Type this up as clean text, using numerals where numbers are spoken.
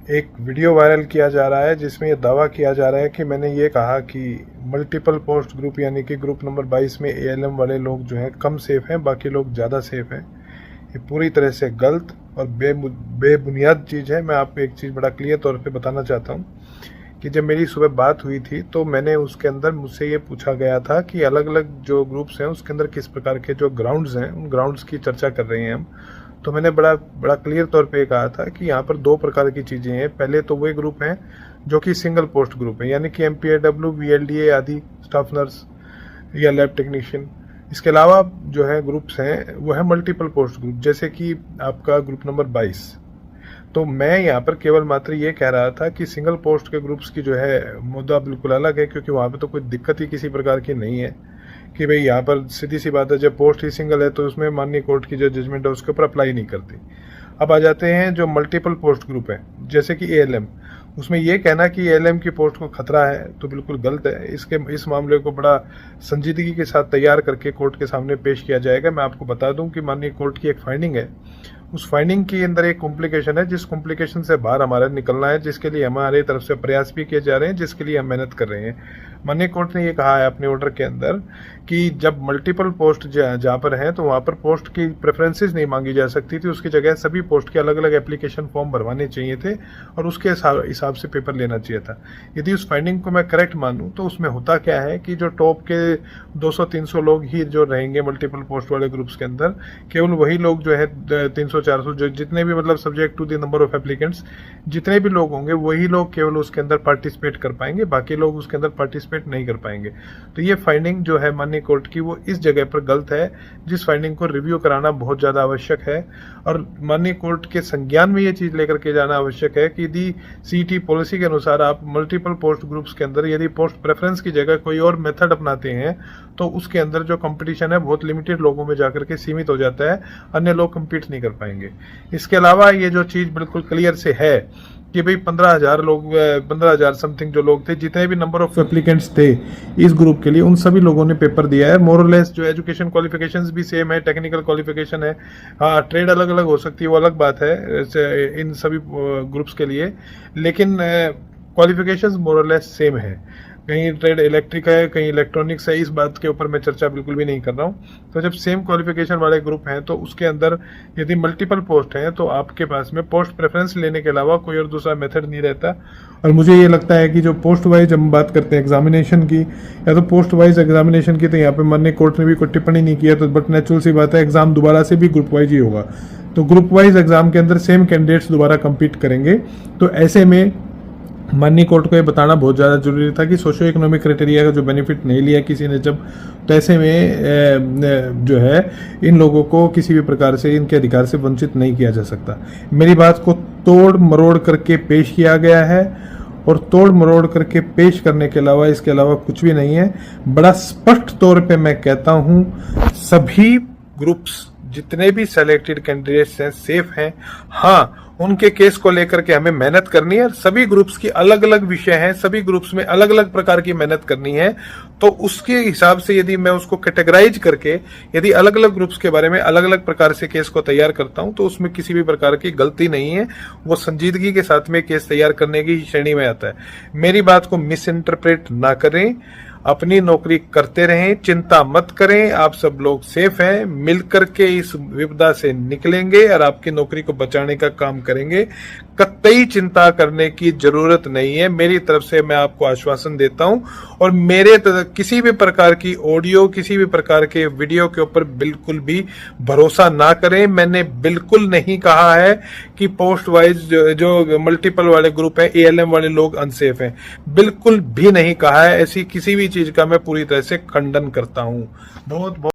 एक video viral किया जा रहा है जिसमें ये दावा किया जा रहा है कि मैंने ये कहा कि मल्टीपल पोस्ट ग्रुप यानी कि ग्रुप नंबर 22 में एएलएम वाले लोग जो हैं कम सेफ हैं, बाकी लोग ज़्यादा सेफ हैं। ये पूरी तरह से गलत और बेबुनियाद चीज़ है। मैं आपको एक चीज़ बड़ा क्लियर तौर पे बताना चाहता हूँ कि जब मेरी सुबह बात हुई थी तो मैंने उसके अंदर मुझसे ये पूछा गया था कि अलग अलग जो ग्रुप्स हैं उसके अंदर किस प्रकार के जो ग्राउंड्स हैं उन ग्राउंड्स की चर्चा कर रहे हैं हम। तो मैंने बड़ा क्लियर तौर पे कहा था कि यहाँ पर दो प्रकार की चीज़ें हैं। पहले तो वही ग्रुप हैं जो कि सिंगल पोस्ट ग्रुप है, यानी कि एमपीएडब्ल्यू, वीएलडीए आदि, स्टाफ नर्स या लैब टेक्नीशियन। इसके अलावा जो है ग्रुप्स हैं वो है मल्टीपल पोस्ट ग्रुप, जैसे कि आपका ग्रुप नंबर 22। तो मैं यहाँ पर केवल मात्र ये कह रहा था कि सिंगल पोस्ट के ग्रुप्स की जो है मुद्दा बिल्कुल अलग है, क्योंकि वहाँ पे तो कोई दिक्कत ही किसी प्रकार की नहीं है कि भाई यहाँ पर सीधी सी बात है, जब पोस्ट ही सिंगल है तो उसमें माननीय कोर्ट की जो जजमेंट है उसके ऊपर अप्लाई नहीं करती। अब आ जाते हैं जो मल्टीपल पोस्ट ग्रुप है, जैसे कि एएलएम। उसमें यह कहना कि एएलएम की पोस्ट को खतरा है तो बिल्कुल गलत है। इस मामले को बड़ा संजीदगी के साथ तैयार करके कोर्ट के सामने पेश किया जाएगा। मैं आपको बता दूं कि माननीय कोर्ट की एक फाइंडिंग है, उस फाइंडिंग के अंदर एक कॉम्प्लिकेशन है, जिस कॉम्प्लिकेशन से बाहर हमारा निकलना है, जिसके लिए हमारे तरफ से प्रयास भी किए जा रहे हैं, जिसके लिए हम मेहनत कर रहे हैं। माननीय कोर्ट ने ये कहा है अपने ऑर्डर के अंदर कि जब मल्टीपल पोस्ट जहाँ पर हैं तो वहाँ पर पोस्ट की प्रेफरेंसेस नहीं मांगी जा सकती थी, उसकी जगह सभी पोस्ट के अलग अलग एप्लीकेशन फॉर्म भरवाने चाहिए थे और उसके हिसाब से पेपर लेना चाहिए था। यदि उस फाइंडिंग को मैं करेक्ट मानूं तो उसमें होता क्या है कि जो टॉप के 200-300 लोग ही जो रहेंगे मल्टीपल पोस्ट वाले ग्रुप्स के अंदर, केवल वही लोग जो है 300-400 जो जितने भी मतलब subject to the number of applicants जितने भी लोग होंगे वही लोग केवल उसके अंदर पार्टिसिपेट कर पाएंगे, बाकी लोग उसके अंदर पार्टिसिपेट नहीं कर पाएंगे। तो ये फाइंडिंग जो है माननीय कोर्ट की वो इस जगह पर गलत है, जिस फाइंडिंग को रिव्यू कराना बहुत ज़्यादा आवश्यक है और माननीय कोर्ट के संज्ञान में ये चीज़ लेकर के जाना आवश्यक है कि यदि सीटी पॉलिसी के अनुसार आप मल्टीपल पोस्ट ग्रुप्स के अंदर यदि पोस्ट प्रेफरेंस की जगह कोई और मेथड अपनाते हैं तो उसके अंदर जो कंपटीशन है बहुत लिमिटेड लोगों में जाकर के सीमित हो जाता है, अन्य लोग कम्पीट नहीं कर पाएंगे। इसके अलावा ये जो चीज़ बिल्कुल क्लियर से है कि भाई 15,000 समथिंग जो लोग थे, जितने भी नंबर ऑफ एप्लीकेंट्स थे इस ग्रुप के लिए, उन सभी लोगों ने पेपर दिया है। मोरलेस जो एजुकेशन क्वालिफिकेशंस भी सेम है, टेक्निकल क्वालिफिकेशन है। हाँ, ट्रेड अलग अलग हो सकती है, वो अलग बात है इन सभी ग्रुप्स के लिए, लेकिन क्वालिफिकेशंस मोरलेस सेम है। कहीं ट्रेड इलेक्ट्रिक है, कहीं इलेक्ट्रॉनिक्स है, इस बात के ऊपर मैं चर्चा बिल्कुल भी नहीं कर रहा हूँ। तो जब सेम क्वालिफिकेशन वाले ग्रुप हैं तो उसके अंदर यदि मल्टीपल पोस्ट हैं तो आपके पास में पोस्ट प्रेफरेंस लेने के अलावा कोई और दूसरा मेथड नहीं रहता। और मुझे ये लगता है कि जो पोस्ट वाइज हम बात करते हैं एग्जामिनेशन की या तो पोस्ट वाइज एग्जामिनेशन की, तो यहाँ पे माननीय कोर्ट ने भी कोई टिप्पणी नहीं किया, तो बट नेचुरल सी बात है एग्जाम दोबारा से भी ग्रुप वाइज ही होगा। तो ग्रुप वाइज एग्जाम के अंदर सेम कैंडिडेट्स दोबारा कम्पीट करेंगे। तो ऐसे में माननीय कोर्ट को ये बताना बहुत ज़्यादा जरूरी था कि सोशो इकोनॉमिक क्राइटेरिया का जो बेनिफिट नहीं लिया किसी ने जब, तो ऐसे में जो है इन लोगों को किसी भी प्रकार से इनके अधिकार से वंचित नहीं किया जा सकता। मेरी बात को तोड़ मरोड़ करके पेश किया गया है और तोड़ मरोड़ करके पेश करने के अलावा इसके अलावा कुछ भी नहीं है। बड़ा स्पष्ट तौर पे मैं कहता हूं सभी ग्रुप्स जितने भी सेलेक्टेड कैंडिडेट्स हैं सेफ हैं। हाँ, उनके केस को लेकर के हमें मेहनत करनी है। सभी ग्रुप्स की अलग अलग विषय हैं, सभी ग्रुप्स में अलग अलग प्रकार की मेहनत करनी है। तो उसके हिसाब से यदि मैं उसको कैटेगराइज करके यदि अलग अलग ग्रुप्स के बारे में अलग अलग प्रकार से केस को तैयार करता हूं तो उसमें किसी भी प्रकार की गलती नहीं है, वो संजीदगी के साथ में केस तैयार करने की श्रेणी में आता है। मेरी बात को मिस इंटरप्रेट ना करें, अपनी नौकरी करते रहें, चिंता मत करें, आप सब लोग सेफ हैं, मिलकर के इस विपदा से निकलेंगे और आपकी नौकरी को बचाने का काम करेंगे। कतई चिंता करने की जरूरत नहीं है, मेरी तरफ से मैं आपको आश्वासन देता हूं। और मेरे किसी भी प्रकार की ऑडियो, किसी भी प्रकार के वीडियो के ऊपर बिल्कुल भी भरोसा ना करें। मैंने बिल्कुल नहीं कहा है कि पोस्ट वाइज जो मल्टीपल वाले ग्रुप है, एएलएम वाले लोग अनसेफ हैं, बिल्कुल भी नहीं कहा है। ऐसी किसी भी चीज का मैं पूरी तरह से खंडन करता हूं। बहुत बहुत